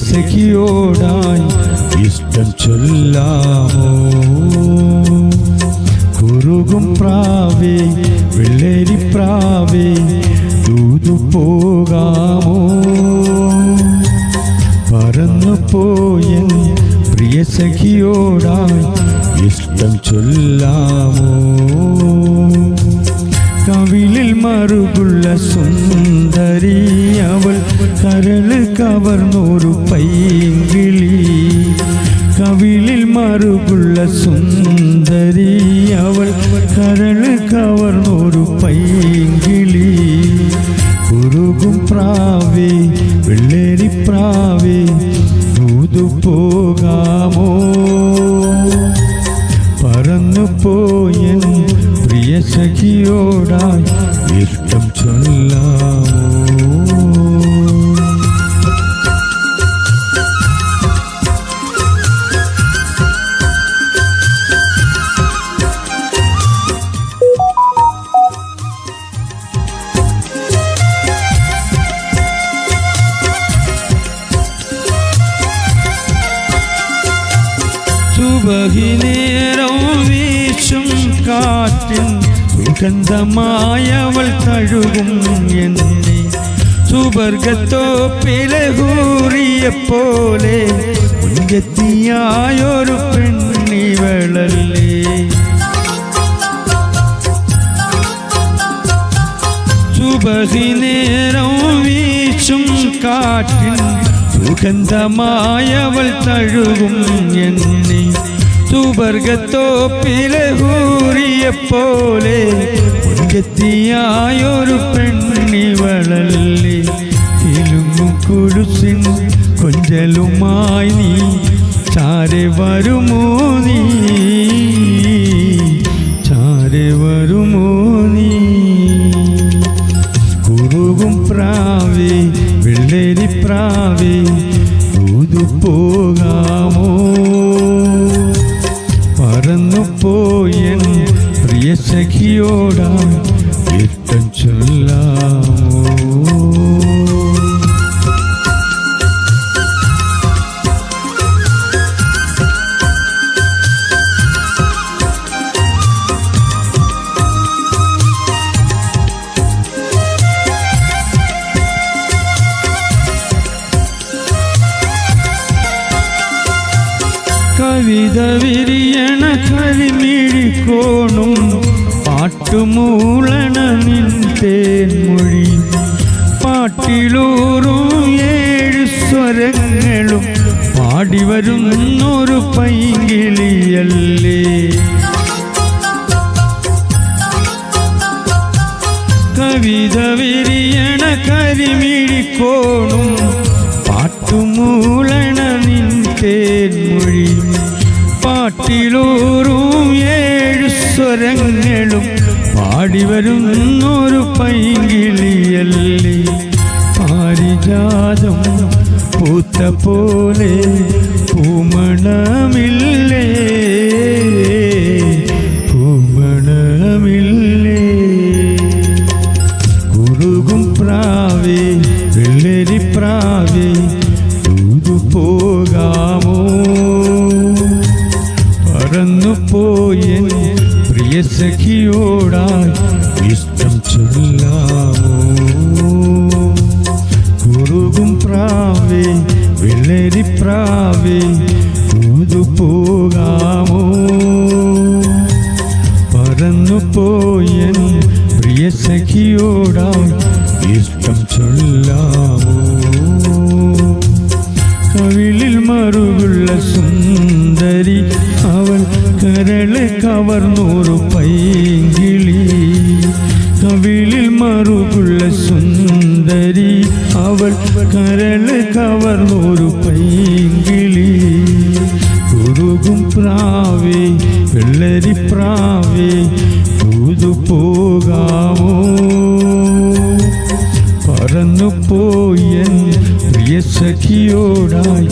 സഖിയോടായി ഇഷ്ടം ചൊല്ലാമോ? കുറുകും പ്രാവേ വെള്ളരി പ്രാവേ ദൂതു പോകാമോ? പറന്നു പോയൻ പ്രിയ സഖിയോടായി ഇഷ്ടം ചൊല്ലാമോ? കവിളിൽ മറുകുള്ള സുന്ദരി അവൾ കരള് കവർന്നൊരു പൈങ്കിളി. കവിളിൽ മറുകുള്ള സുന്ദരി അവൾ കരള് കവർന്നൊരു പൈങ്കിളി. കുറുകും പ്രാവേ വെള്ളരി പ്രാവേ ദൂതു പോകാമോ? പറന്നു പോയൻ പ്രിയ സഖിയോടായി ഇഷ്ടം ചൊല്ലാമോ? സുബഹിനേരം വീശും കാറ്റിൻ സുഗന്ധമായവൾ തഴുകും എന്നെ. സുവർഗത്തോപ്പിലെ ഹൂറിയെപ്പോലെ മുൻകെത്തിയായൊരു പെണ്ണിവളല്ലേ. സുബഹിനേരം വീശും കാറ്റിൻ സുഗന്ധമായവൾ തഴുകും എന്നെ. സുവർഗത്തോപ്പിലെ ഹൂറിയെപ്പോലെ മുൻകെത്തിയായൊരു പെണ്ണിവളല്ലേ. കിലുങ്ങും കുഴുസിൻ കൊഞ്ചലുമായി നീ ചാരെ വരുമോ? നീ ചാരെ വരുമോ? നീ കുറുകും പ്രാവേ വെള്ളരി പ്രാവേ ദൂതു പോകാമോ? പറന്നു പോയൻ പ്രിയ സഖിയോടായി ഇഷ്ടം ചൊല്ലാമോ? കവിത വിരിയണ കരിമിഴിക്കോണും പാട്ടുമൂളണ നിൻ തേൻമൊഴി. പാട്ടിലൂറും 7 സ്വരങ്ങളും പാടിവരുന്നൊരു പൈങ്കിളിയല്ലേ. കവിത വിരിയണ കരിമിഴിക്കോണും പാട്ടുമൂളണ നിൻ തേൻമൊഴി. പാട്ടിലൂറും 7 സ്വരങ്ങളും പാടിവരുന്നൊരു പൈങ്കിളിയല്ലേ. പാരിജാതം പൂത്ത പോലെ പൂമണമില്ലേ, പൂമണമില്ലേ. കുറുകും പ്രാവേ വെള്ളരി പ്രാവേ ദൂതു പോകാമോ? പറന്നു പോയൻ പ്രിയ സഖിയോടായി ഇഷ്ടം ചൊല്ലാമോ? കുറുകും പ്രാവേ വെള്ളരി പ്രാവേ ദൂതു പോകാമോ? പറന്നു പോയൻ പ്രിയ സഖിയോടായി ഇഷ്ടം ചൊല്ലാമോ? കവിളിൽ മറുകുള്ള സുന്ദരി അവൾ കരള് കവർന്നൊരു പൈങ്കിളി. കവിളിൽ മറുകുള്ള സുന്ദരി അവൾ കരള് കവർന്നൊരു പൈങ്കിളി. കുറുകും പ്രാവേ വെള്ളരി പ്രാവേ ദൂതു പോകാമോ? പറന്നു പോയൻ പ്രിയ സഖിയോടായി